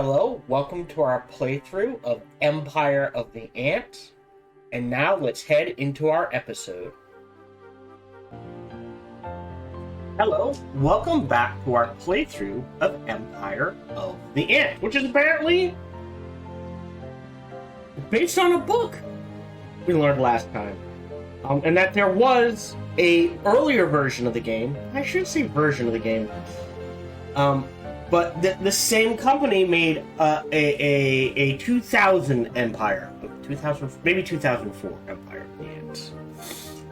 Hello, welcome to our playthrough of Empire of the Ants, and now let's head into our episode. Hello, welcome back to our playthrough of Empire of the Ants, which is apparently based on a book we learned last time. And that there was a earlier version of the game. I should say version of the game. But the same company made a 2000 Empire, 2000 maybe 2004 Empire of the Ants,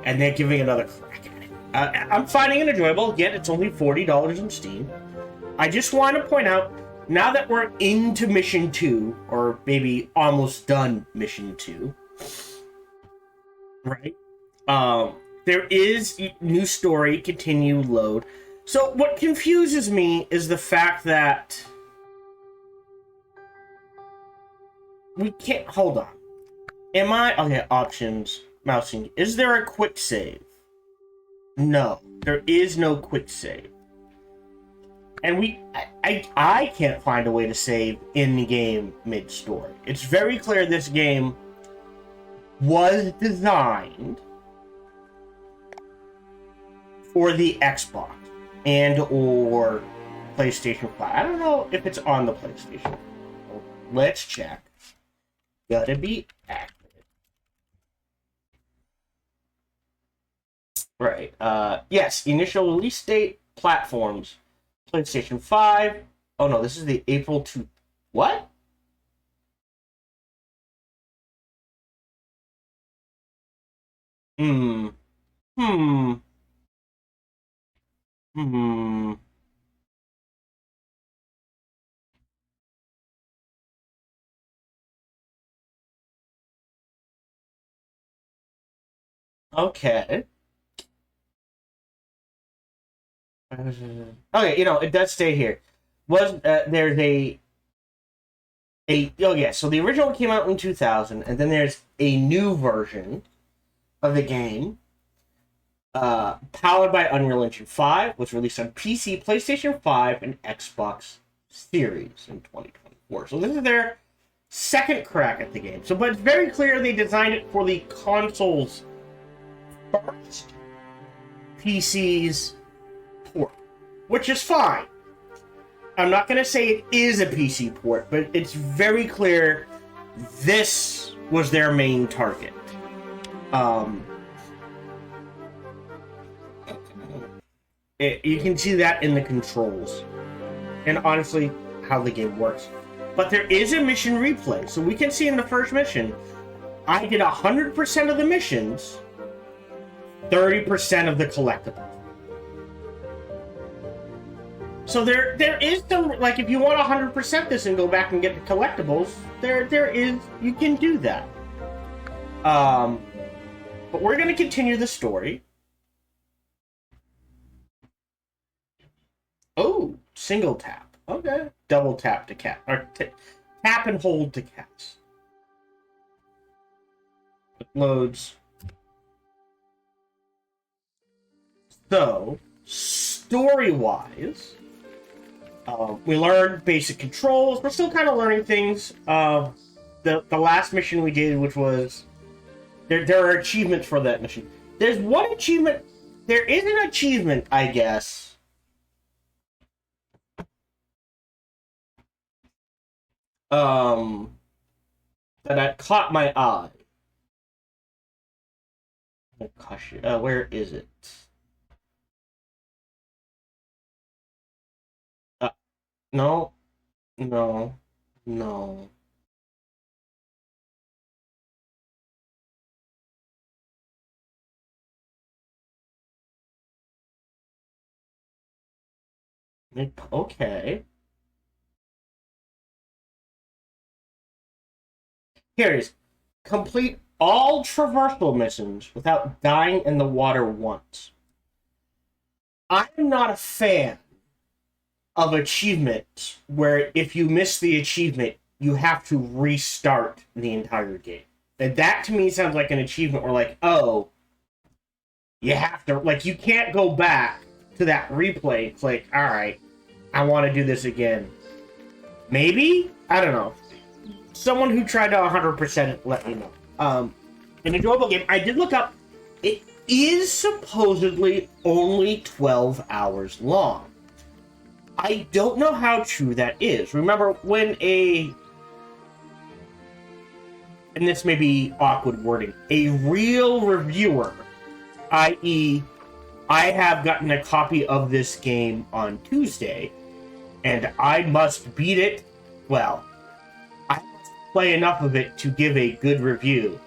and they're giving another crack at it. I'm finding it enjoyable. Yet it's only $40 on Steam. I just want to point out, now that we're into Mission 2, or maybe almost done Mission 2, right? There is new story, continue, load. So what confuses me is the fact that we can't, hold on. Okay, options, mousing. Is there a quick save? No, there is no quick save. And I can't find a way to save in the game mid-story. It's very clear this game was designed for the Xbox and or PlayStation 5. I don't know if it's on the PlayStation. Let's check. Gotta be accurate. Right. Yes, initial release date, platforms. PlayStation 5. Oh no, this is the April 2. What? Hmm. Hmm. Hmm. Okay. Okay, it does stay here. There's oh yeah, so the original came out in 2000, and then there's a new version of the game, powered by Unreal Engine 5, was released on PC, PlayStation 5, and Xbox Series in 2024. So this is their second crack at the game. But it's very clear they designed it for the consoles first, PC's port, which is fine. I'm not going to say it is a PC port, but it's very clear this was their main target. You can see that in the controls, and honestly, how the game works. But there is a mission replay, so we can see in the first mission, I did 100% of the missions, 30% of the collectibles. So there is some, like, if you want 100% this and go back and get the collectibles, there is, you can do that. But we're going to continue the story. Oh, single tap. Okay. Double tap to cast. Or tap and hold to cast. It loads. So, story-wise, we learned basic controls. We're still kind of learning things. The last mission we did, which was... There are achievements for that mission. There's one achievement... There is an achievement, I guess, that caught my eye. Oh, gosh, where is it? No, no, no. Okay. Here it is. Complete all traversal missions without dying in the water once. I'm not a fan of achievements where if you miss the achievement, you have to restart the entire game. And that to me sounds like an achievement where, like, oh, you have to, like, you can't go back to that replay and click, alright, I want to do this again. Maybe? I don't know. Someone who tried to 100% let me know. An enjoyable game. I did look up. It is supposedly only 12 hours long. I don't know how true that is. Remember, when and this may be awkward wording, a real reviewer, i.e., I have gotten a copy of this game on Tuesday, and I must beat it. Well, I must play enough of it to give a good review,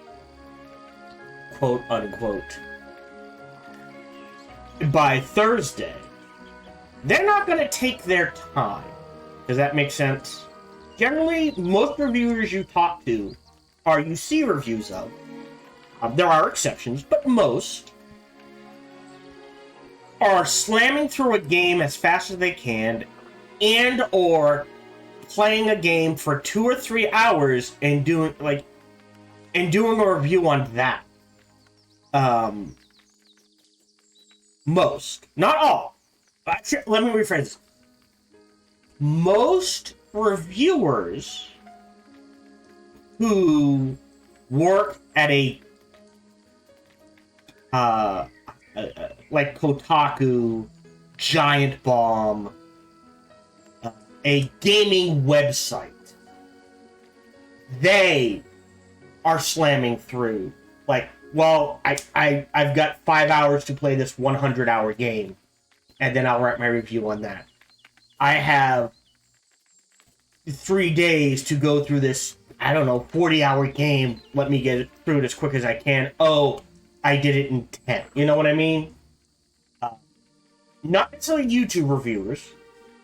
quote unquote, by Thursday. They're not going to take their time. Does that make sense? Generally, most reviewers you talk to, or you see reviews of, there are exceptions, but most are slamming through a game as fast as they can, and or playing a game for 2 or 3 hours and doing a review on that. Most, not all. Actually, let me rephrase this. Most reviewers who work at a like Kotaku, Giant Bomb, a gaming website, they are slamming through. Like, well, I've got 5 hours to play this 100-hour game, and then I'll write my review on that. I have 3 days to go through this, 40-hour game. Let me get through it as quick as I can. Oh, I did it in 10. You know what I mean? Not necessarily YouTube reviewers.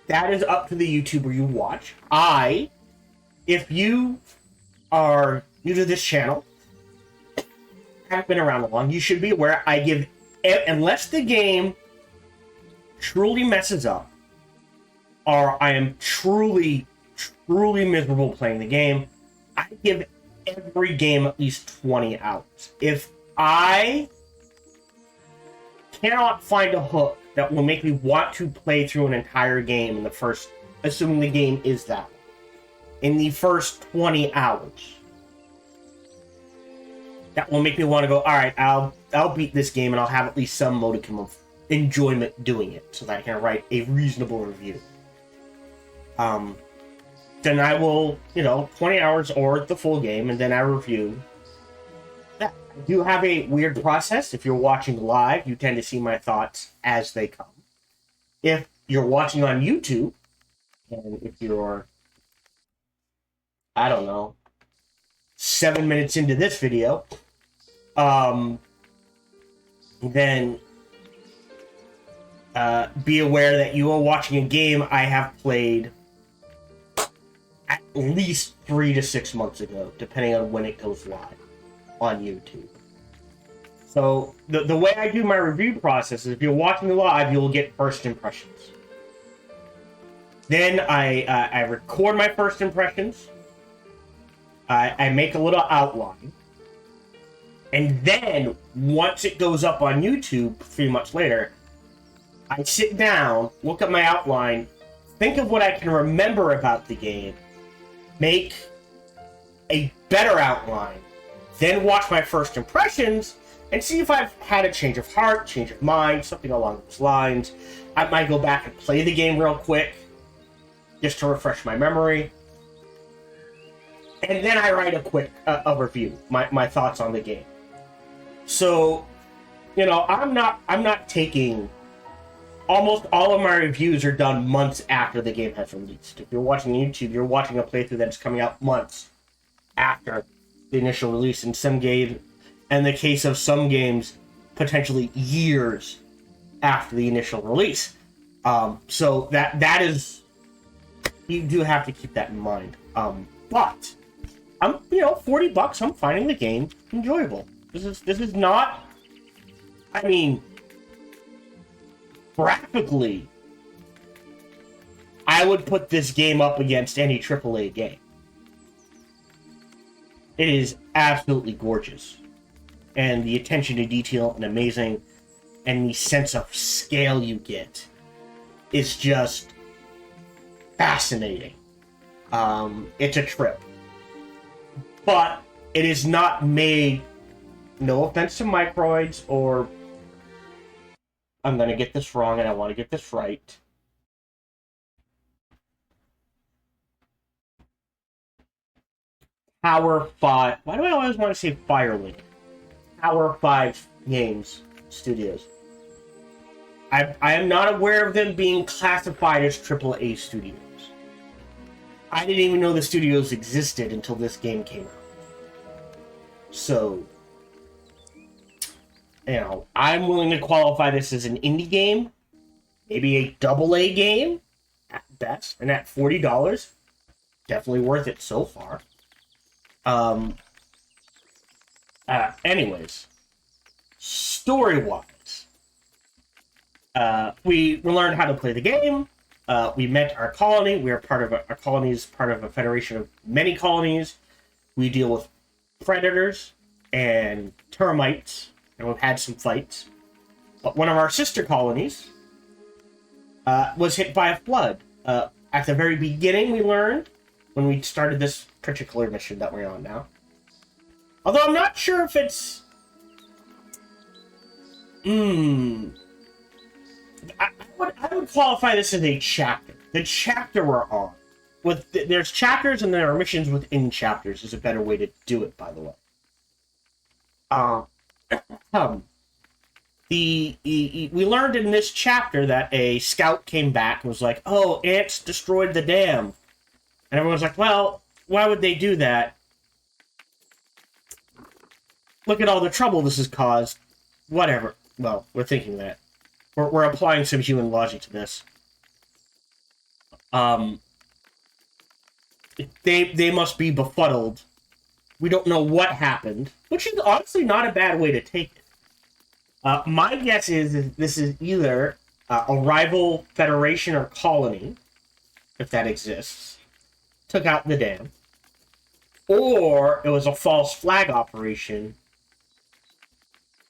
That is up to the YouTuber you watch. If you are new to this channel, haven't been around long, you should be aware I give, unless the game truly messes up, or I am truly miserable playing the game, I give every game at least 20 hours. If I cannot find a hook that will make me want to play through an entire game in the first, assuming the game is that one, in the first 20 hours, that will make me want to go, alright, I'll beat this game and I'll have at least some modicum of enjoyment doing it so that I can write a reasonable review. Then I will, 20 hours or the full game, and then I review that. I do have a weird process. If you're watching live, you tend to see my thoughts as they come. If you're watching on YouTube, and if you're, 7 minutes into this video, then be aware that you are watching a game I have played at least 3 to 6 months ago, depending on when it goes live on YouTube. So the way I do my review process is, if you're watching live, you'll get first impressions. Then I record my first impressions. I make a little outline. And then, once it goes up on YouTube 3 months later, I sit down, look at my outline, think of what I can remember about the game, make a better outline, then watch my first impressions, and see if I've had a change of heart, change of mind, something along those lines. I might go back and play the game real quick, just to refresh my memory. And then I write a quick review, my thoughts on the game. So, I'm not taking... Almost all of my reviews are done months after the game has released. If you're watching YouTube, you're watching a playthrough that's coming out months after the initial release. In the case of some games, potentially years after the initial release. So that is, you do have to keep that in mind. But I'm, $40. I'm finding the game enjoyable. This is not. Graphically, I would put this game up against any AAA game. It is absolutely gorgeous. And the attention to detail and amazing, and the sense of scale you get is just fascinating. It's a trip. But it is not made, no offense to microids, or I'm going to get this wrong and I want to get this right. Power 5. Why do I always want to say Firelink? Power 5 Games Studios. I am not aware of them being classified as AAA studios. I didn't even know the studios existed until this game came out. So, you know, I'm willing to qualify this as an indie game, maybe a AA game at best, and at $40, definitely worth it so far. Anyways, story-wise, we learned how to play the game. We met our colony. We are part of our colony is part of a federation of many colonies. We deal with predators and termites, and we've had some fights. But one of our sister colonies was hit by a flood. At the very beginning, we learned when we started this particular mission that we're on now. Although I'm not sure if it's... I would qualify this as a chapter. The chapter we're on. There's chapters and there are missions within chapters is a better way to do it, by the way. We learned in this chapter that a scout came back and was like, oh, ants destroyed the dam. And everyone's like, well, why would they do that? Look at all the trouble this has caused. Whatever. Well, we're thinking that. We're applying some human logic to this. They must be befuddled. We don't know what happened, which is honestly not a bad way to take it. My guess is this is either a rival federation or colony, if that exists, took out the dam, or it was a false flag operation,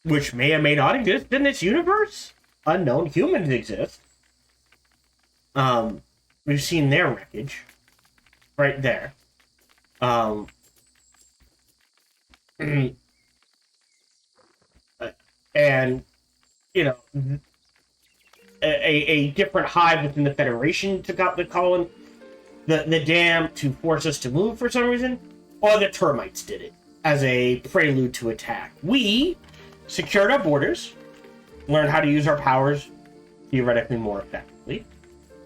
which may or may not exist in this universe. Unknown. Humans exist. We've seen their wreckage right there. And you know, a different hive within the Federation took out the colony, the dam to force us to move for some reason, or the termites did it as a prelude to attack. We secured our borders, learned how to use our powers theoretically more effectively.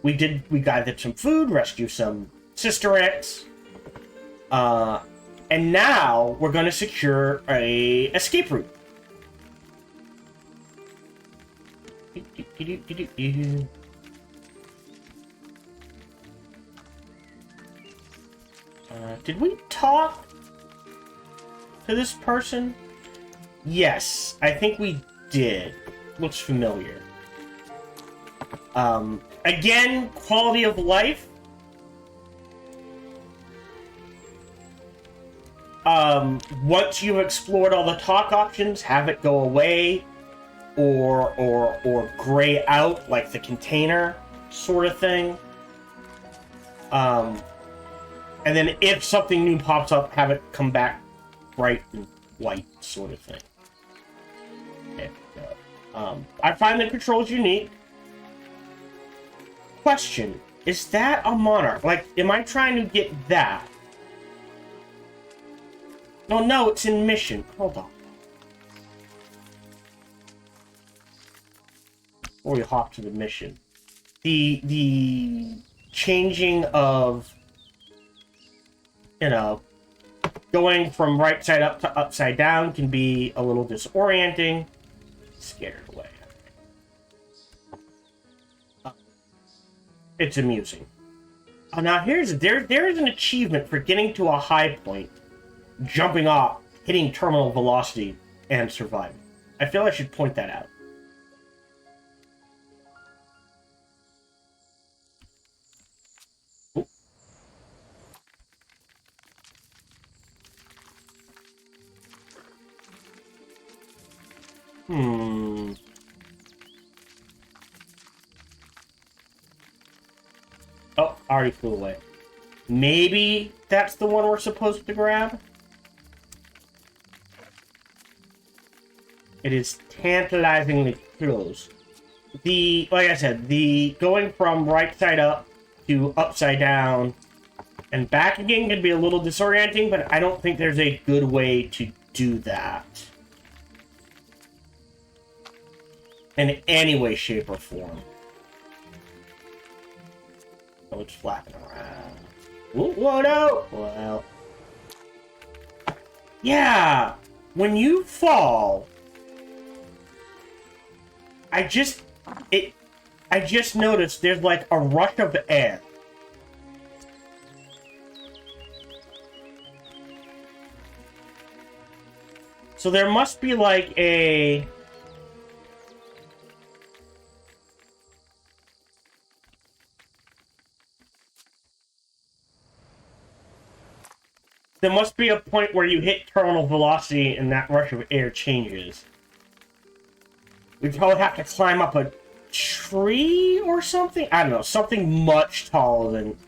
We gathered some food, rescued some sister ants, and now we're going to secure a escape route. Did we talk to this person? Yes, I think we did. Looks familiar. Again, quality of life. Once you've explored all the talk options, have it go away or gray out like the container sort of thing. And then if something new pops up, have it come back bright and white sort of thing. There we go. I find the controls unique. Question, is that a monarch? Like, am I trying to get that? Oh no, it's in mission. Hold on. Before we hop to the mission. The changing of, you know, going from right side up to upside down can be a little disorienting. Scared away. It's amusing. Now there is an achievement for getting to a high point, jumping off, hitting terminal velocity, and surviving. I feel I should point that out. Oh, already flew away. Maybe that's the one we're supposed to grab? It is tantalizingly close. Like I said, the going from right side up to upside down and back again can be a little disorienting, but I don't think there's a good way to do that. In any way, shape, or form. Oh, it's flapping around. Ooh, whoa, no! Well... Yeah! When you fall... I just noticed there's like a rush of air. So there must be like a... There must be a point where you hit terminal velocity and that rush of air changes. We probably have to climb up a tree or something? I don't know, something much taller than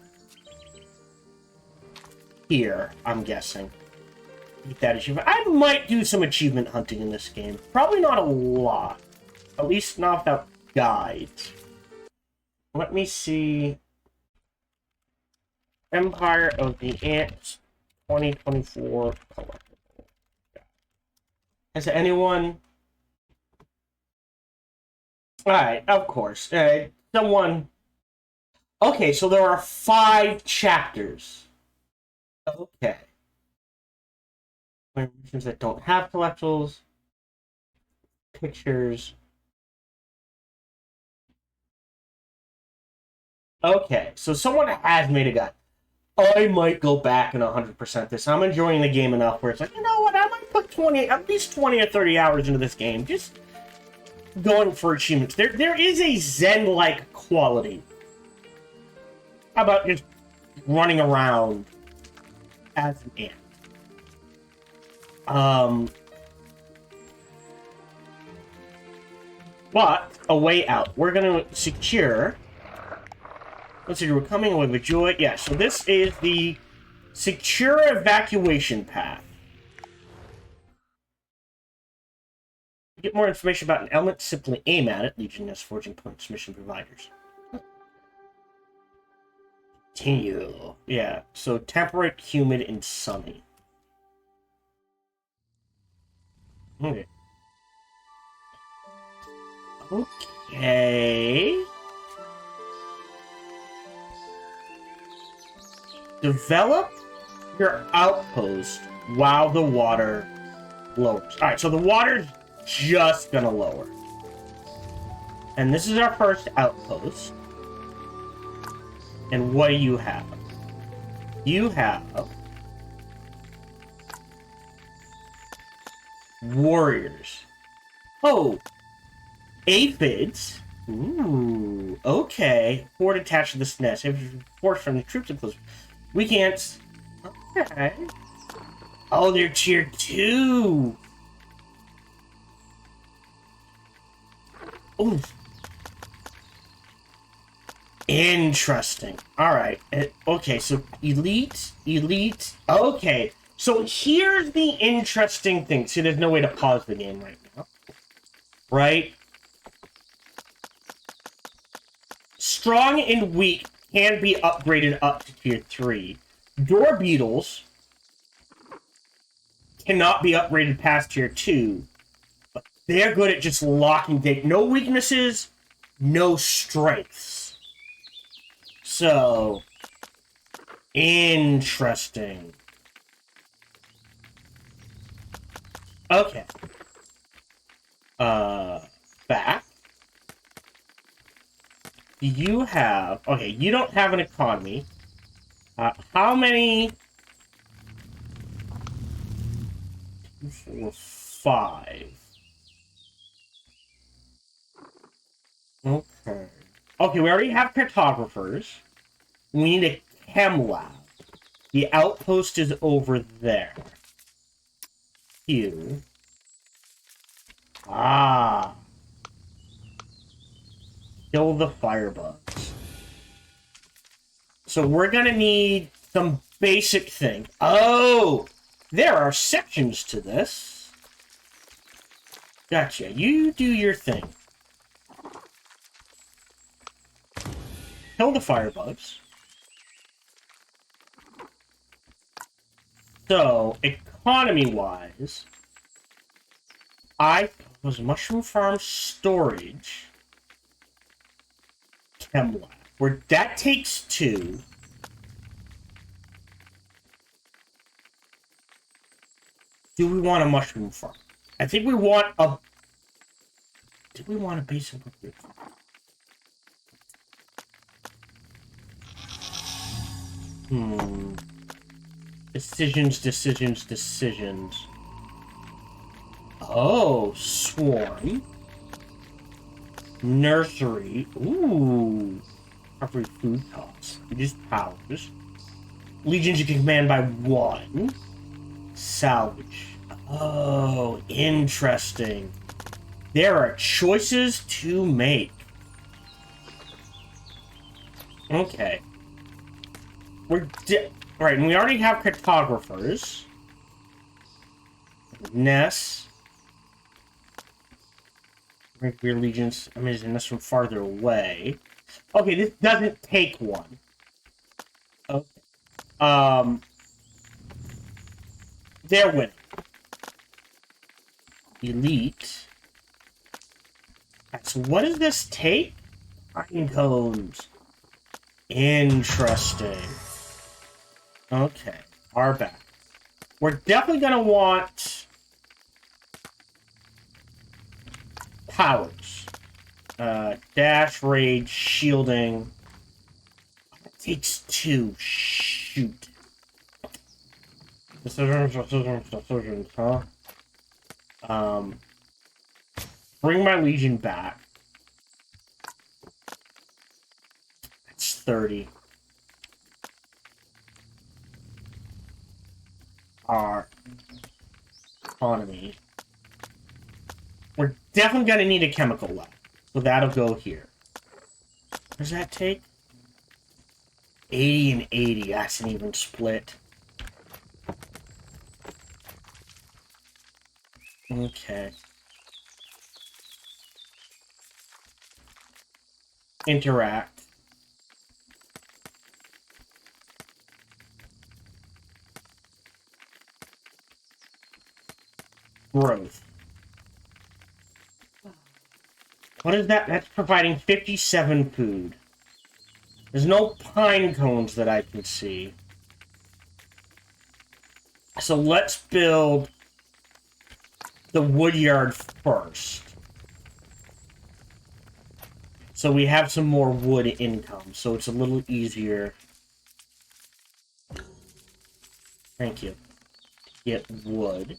here, I'm guessing. Get that achievement. I might do some achievement hunting in this game. Probably not a lot. At least not without guides. Let me see. Empire of the Ants 2024 collectible. Has anyone... Alright, of course. Someone... Okay, so there are 5 chapters. Okay. Missions that don't have collectibles. Pictures. Okay, so someone has made a guide. I might go back and 100% this. I'm enjoying the game enough where it's like, you know what, I might put at least 20 or 30 hours into this game. Just going for achievements. There is a Zen-like quality. How about just running around as an ant? But a way out. We're going to secure... Let's see, we're coming away with joy. Yeah, so this is the secure evacuation path. To get more information about an element, simply aim at it. Legion has forging points, mission providers. Continue. Yeah, so temperate, humid, and sunny. Okay. Okay. Develop your outpost while the water lowers. Alright, so the water's just gonna lower. And this is our first outpost. And what do you have? You have... warriors. Oh! Aphids. Ooh, okay. Horde attached to this nest. If you force from the troops enclosure. We can't... Okay. Oh, they're tier 2! Ooh. Interesting. Alright. Okay, so elite. Okay. So here's the interesting thing. See, there's no way to pause the game right now. Right? Strong and weak can be upgraded up to tier 3. Door beetles cannot be upgraded past tier 2. But they're good at just locking date. No weaknesses, no strengths. So, interesting. Okay. Back. You have... Okay, you don't have an economy. How many... 2, 4, 5. Okay. Okay, we already have cartographers. We need a chem lab. The outpost is over there. You. Ah. Kill the firebugs. So we're gonna need some basic thing. Oh, there are sections to this. Gotcha. You do your thing. Kill the firebugs. So, economy-wise, I was mushroom farm storage. Chem lab. Where that takes 2. Do we want a mushroom farm? I think we want a... Do we want a basic... Decisions. Oh, swarm. Nursery. Ooh. Proper food costs. Reduced powers. Legions you can command by 1. Salvage. Oh, interesting. There are choices to make. Okay. Right, and we already have cartographers. Ness. Your legions. I mean, Ness from farther away. Okay, this doesn't take 1. Okay. They're winning. Elite. Right, so what does this take? Pine cones. Interesting. Okay. Our back. We're definitely going to want powers. Dash, rage, shielding. That takes 2. Shoot. Decisions, huh? Bring my legion back. That's 30. Our economy. We're definitely going to need a chemical lab. So that'll go here. What does that take? 80 and 80. That's an even split. Okay. Interact. Growth. What is that? That's providing 57 food. There's no pine cones that I can see. So let's build the woodyard first. So we have some more wood income, so it's a little easier. Thank you. Get wood.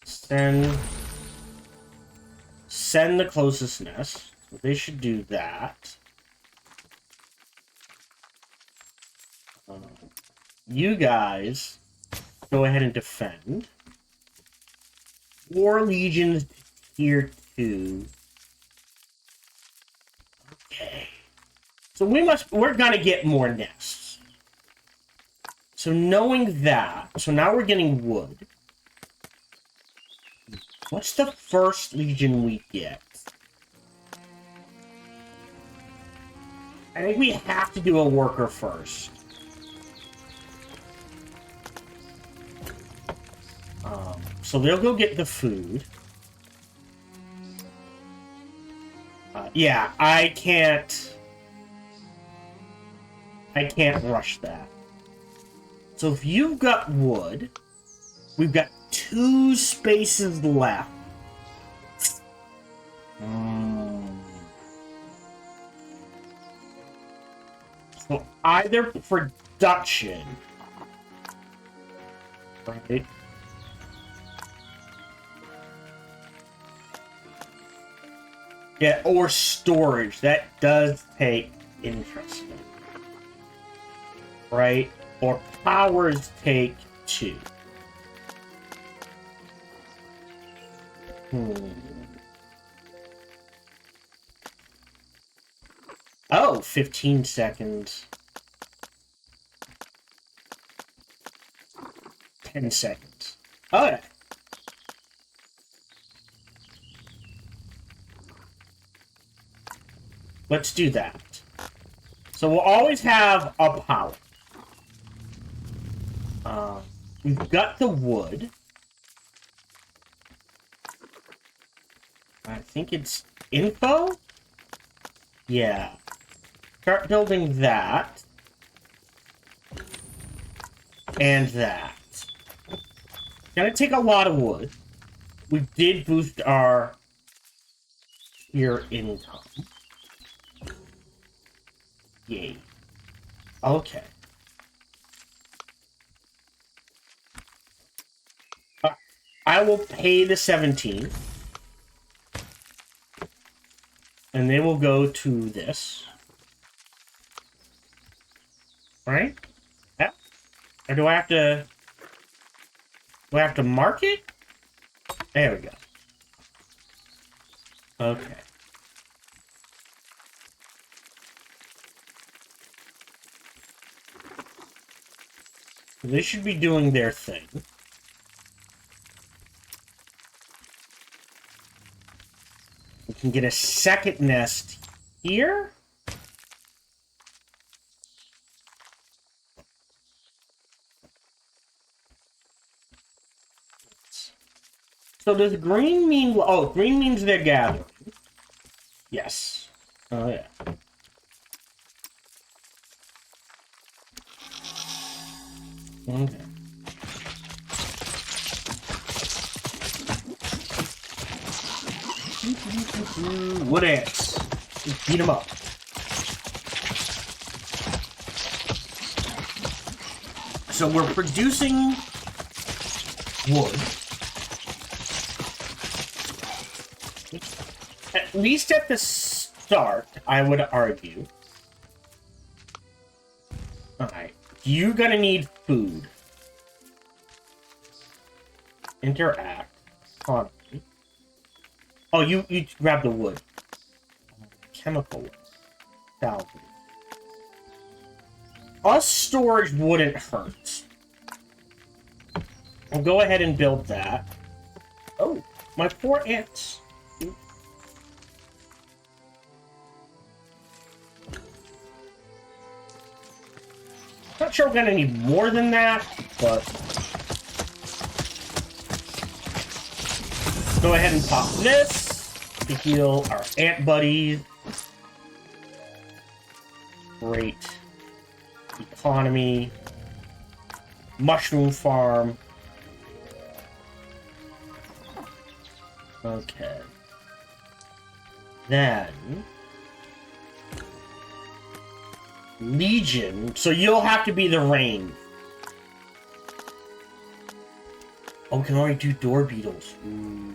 Send the closest nest. So they should do that. You guys go ahead and defend. War legions tier 2. Okay. So we're gonna get more nests. So knowing that, so now we're getting wood. What's the first legion we get? I think we have to do a worker first. So they'll go get the food. Yeah, I can't rush that. So if you've got wood, we've got 2 spaces left. So either production, right? Yeah, or storage. That does take interesting. Right? Or powers take 2. Oh, 15 seconds. 10 seconds. Okay. Let's do that. So we'll always have a power. We've got the wood. I think it's info? Yeah. Start building that. And that. Gonna take a lot of wood. We did boost our your income. Yay. Okay. I will pay the 17. And they will go to this. Right? Yeah. Or do I have to... Do I have to mark it? There we go. Okay. They should be doing their thing. We can get a second nest here. So does green mean... Oh, green means they're gathering. Yes. Oh, yeah. Okay. Wood ants. Just beat them up. So we're producing wood. At least at the start, I would argue. Alright. You're gonna need food. Interact. Economy. Oh, you grab the wood. Chemical wood. Salvage. Us storage wouldn't hurt. I'll go ahead and build that. Oh, my poor ants. Not sure we're gonna need more than that, but go ahead and pop this to heal our ant buddies. Great. Economy. Mushroom farm. Okay. Then Legion, so you'll have to be the rain. Oh, can already do door beetles. Ooh.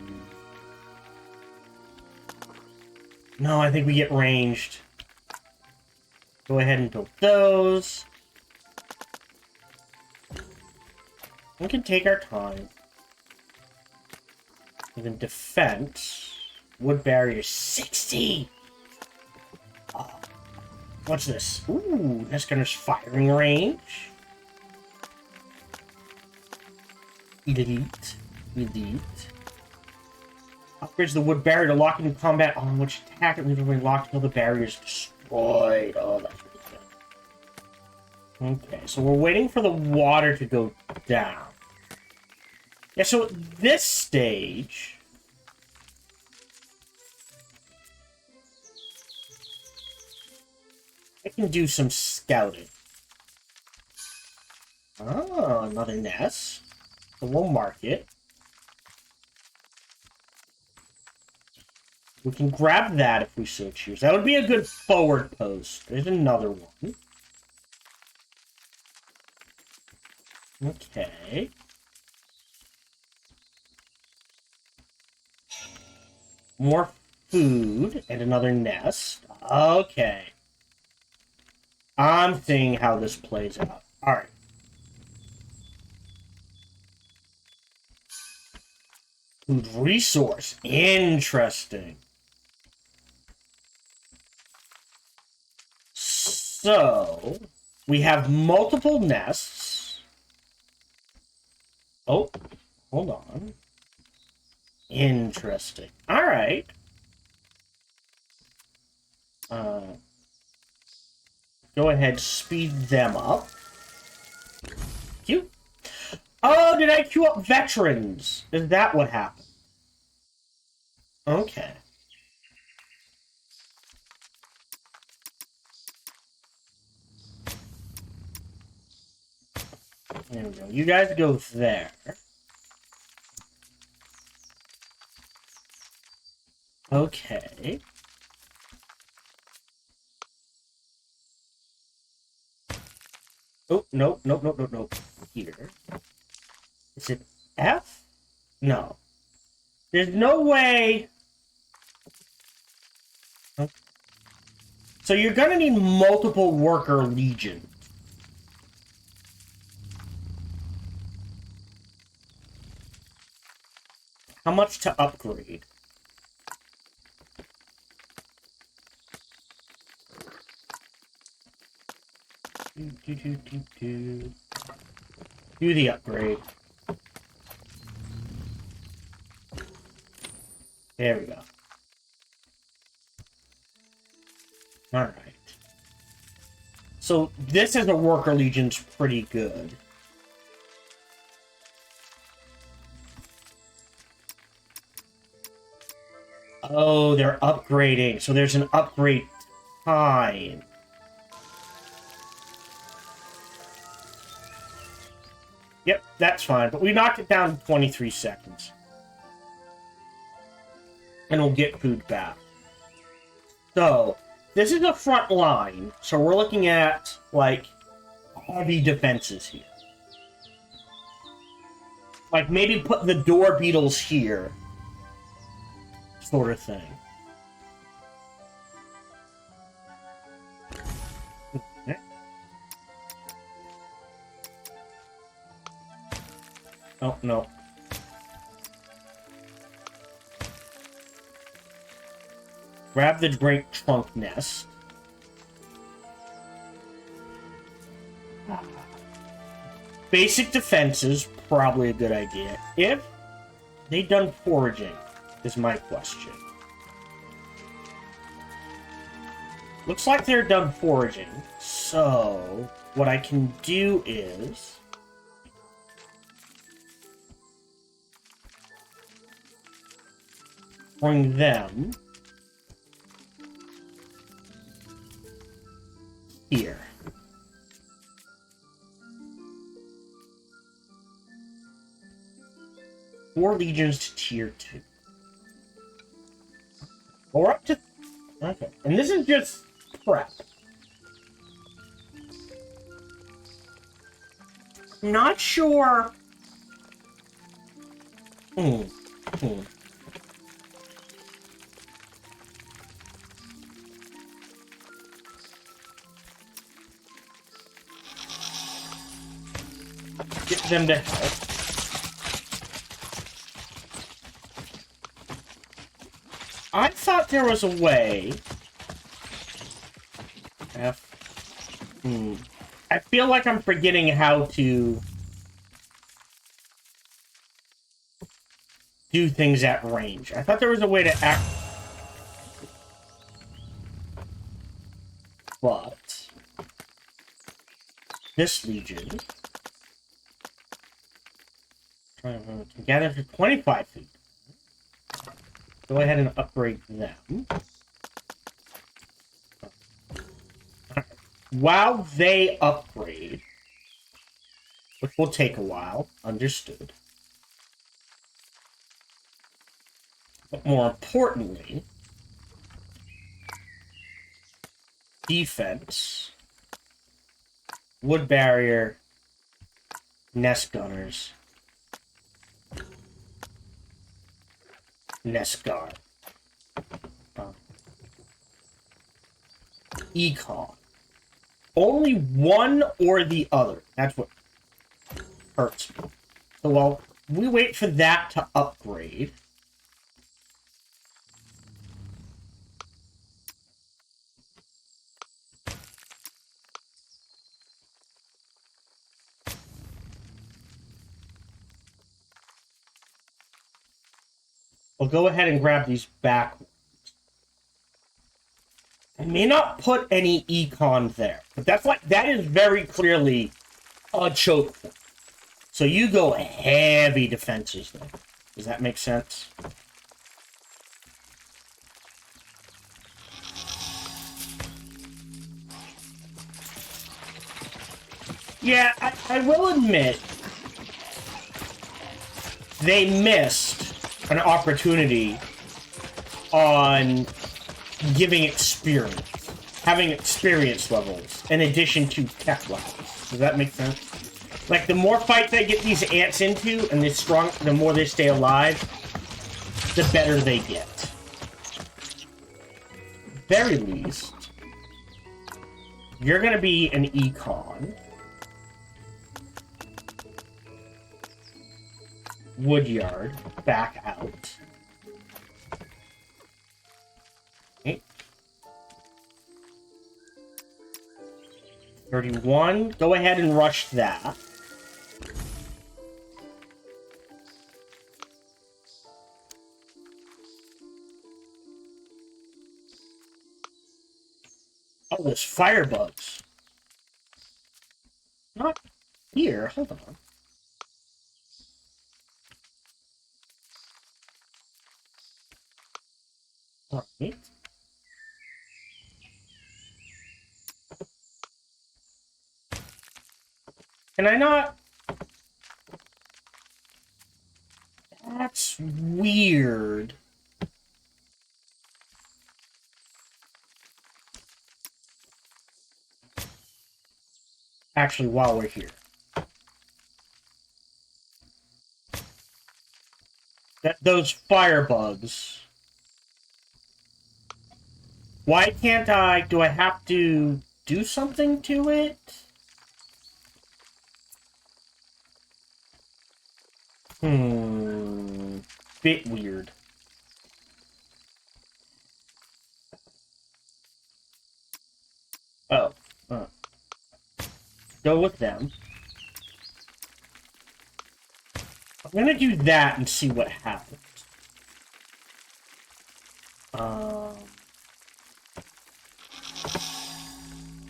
No, I think we get ranged. Go ahead and build those. We can take our time. And then defense. Wood barrier 60! Oh. What's this? Ooh, that's gonna firing range. Elite. Elite. Upgrades the wood barrier to lock in combat on which attack it leaves remain locked until the barrier is destroyed. Oh, that's really good. Okay, so we're waiting for the water to go down. Yeah, so at this stage... I can do some scouting. Oh, another nest. So we'll mark it. We can grab that if we so choose. That would be a good forward post. There's another one. Okay. More food and another nest. Okay. I'm seeing how this plays out. Alright. Food resource. Interesting. So, we have multiple nests. Oh, hold on. Interesting. All right. Go ahead, speed them up. Cute. Oh, did I queue up veterans? Is that what happened? Okay. There we go. You guys go there. Okay. Oh, nope, nope, nope, nope, nope. Here. Is it F? No. There's no way... Okay. So you're gonna need multiple worker legions. How much to upgrade? Do the upgrade. There we go. Alright. So this as a worker legion's pretty good. Oh, they're upgrading. So there's an upgrade time. Yep, that's fine. But we knocked it down to 23 seconds. And we'll get food back. So, this is the front line. So we're looking at, like, heavy defenses here. Like, maybe put the door beetles here. Sort of thing. Okay. Oh, no. Grab the great trunk nest. Basic defenses, probably a good idea. If they done foraging, is my question. Looks like they're done foraging. So, what I can do is... bring them... here. Four legions to tier 2. Or up to... Okay. And this is just prep. Not sure... Get them to help. I thought there was a way... I feel like I'm forgetting how to... do things at range. I thought there was a way to act... But... this legion... can gather for 25 feet. Go ahead and upgrade them. While they upgrade, which will take a while, understood. But more importantly, defense, wood barrier, nest gunners, nest guard, econ. Only one or the other. That's what hurts me. So while we wait for that to upgrade, I'll go ahead and grab these back ones. I may not put any econ there, but that is very clearly a choke point. So you go heavy defenses there. Does that make sense? Yeah, I will admit they missed an opportunity on giving experience, having experience levels in addition to tech levels. Does that make sense? Like, the more fights I get these ants into, and the more they stay alive, the better they get. Very least, you're gonna be an econ. Woodyard, back out. Okay. 31. Go ahead and rush that. Oh, there's firebugs. Not here. Hold on. Alright. Can I not? That's weird. Actually, while we're here. Those firebugs. Why can't I? Do I have to do something to it? Bit weird. Oh. Go with them. I'm gonna do that and see what happens.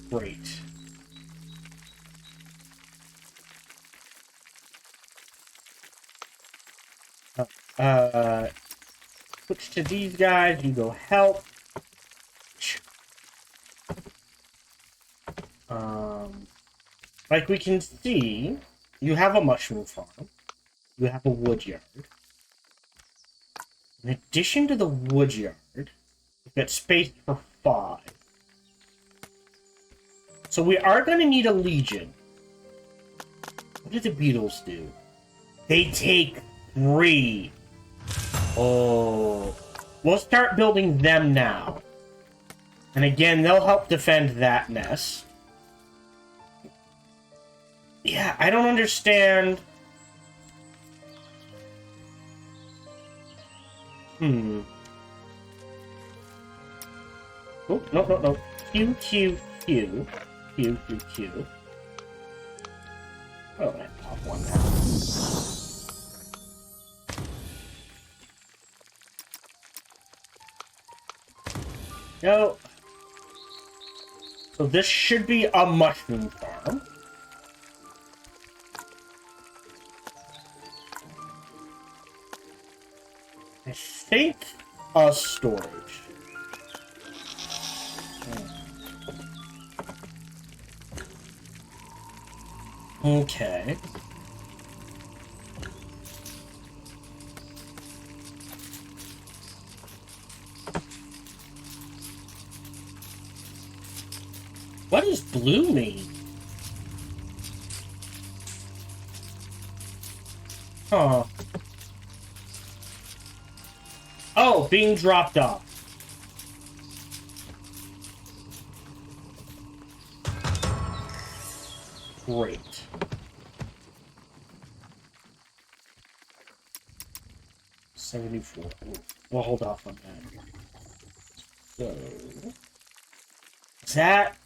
Great. Switch to these guys, you go help. Like we can see, you have a mushroom farm. You have a woodyard. In addition to the woodyard, you've got space for 5. So we are going to need a legion. What do the beetles do? They take 3. Oh. We'll start building them now. And again, they'll help defend that mess. Yeah, I don't understand. Oh, no. Q. Oh, I pop one now. No. So this should be a mushroom farm. I think a storage. Okay. What does blue mean? Huh. Oh, being dropped off. Great. $74. We'll hold off on that. So, is that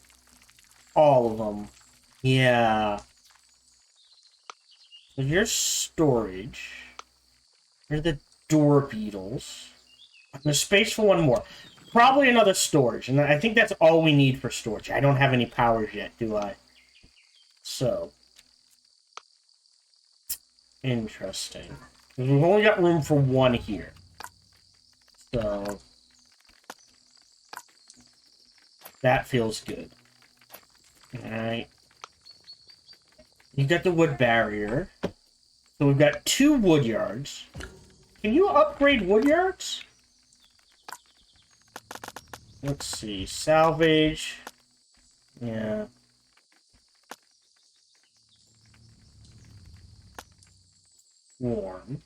all of them? Yeah. So your storage. You're the door beetles. There's space for one more. Probably another storage, and I think that's all we need for storage. I don't have any powers yet, do I? So. Interesting. We've only got room for one here. So. That feels good. Alright. You got the wood barrier. So we've got 2 wood yards. Can you upgrade wood yards? Let's see. Salvage. Yeah. Warm.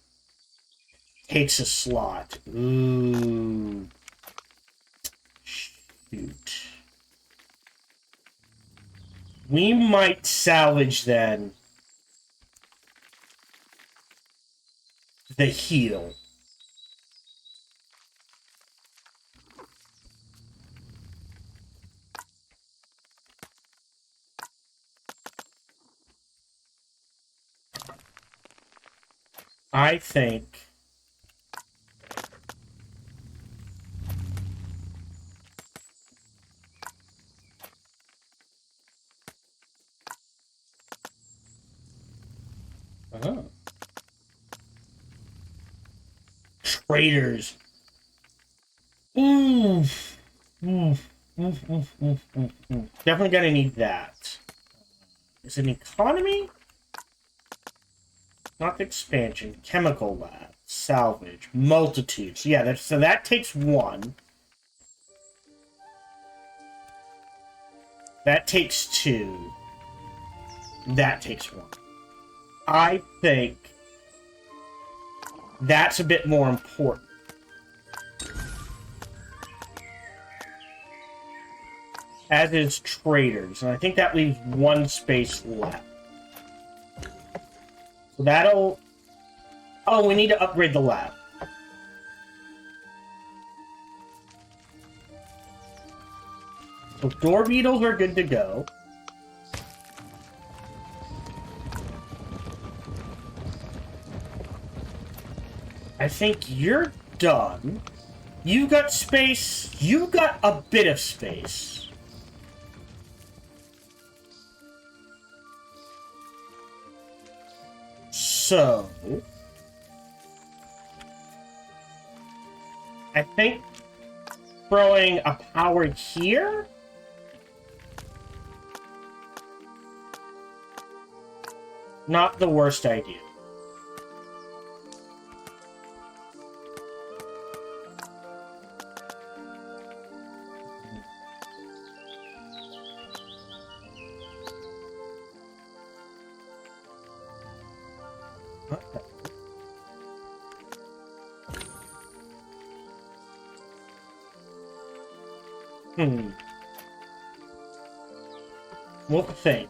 Takes a slot. Ooh. Shoot. We might salvage, then, the heal. I think traders. Oof. Oof. Oof. Oof. Oof. Oof. Oof. Definitely gonna need that. Is it an economy? Not the expansion. Chemical lab. Salvage. Multitudes. Yeah, so that takes 1. That takes 2. That takes 1. I think that's a bit more important. As is traders. And I think that leaves 1 space left. So that'll... Oh, we need to upgrade the lab. So door beetles are good to go. I think you're done. You've got space. You've got a bit of space. So, I think throwing a power here? Not the worst idea. We'll think.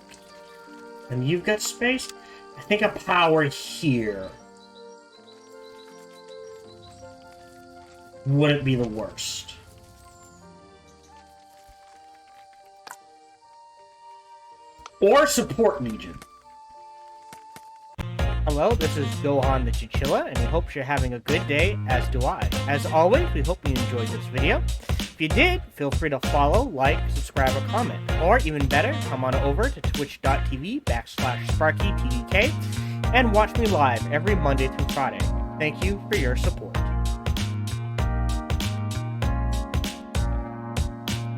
And you've got space? I think a power here wouldn't be the worst. Or support legion. Hello, this is Gohan the Chinchilla, and we hope you're having a good day, as do I. As always, we hope you enjoyed this video. If you did, feel free to follow, like, subscribe, or comment. Or even better, come on over to twitch.tv/SparkyTDK and watch me live every Monday through Friday. Thank you for your support.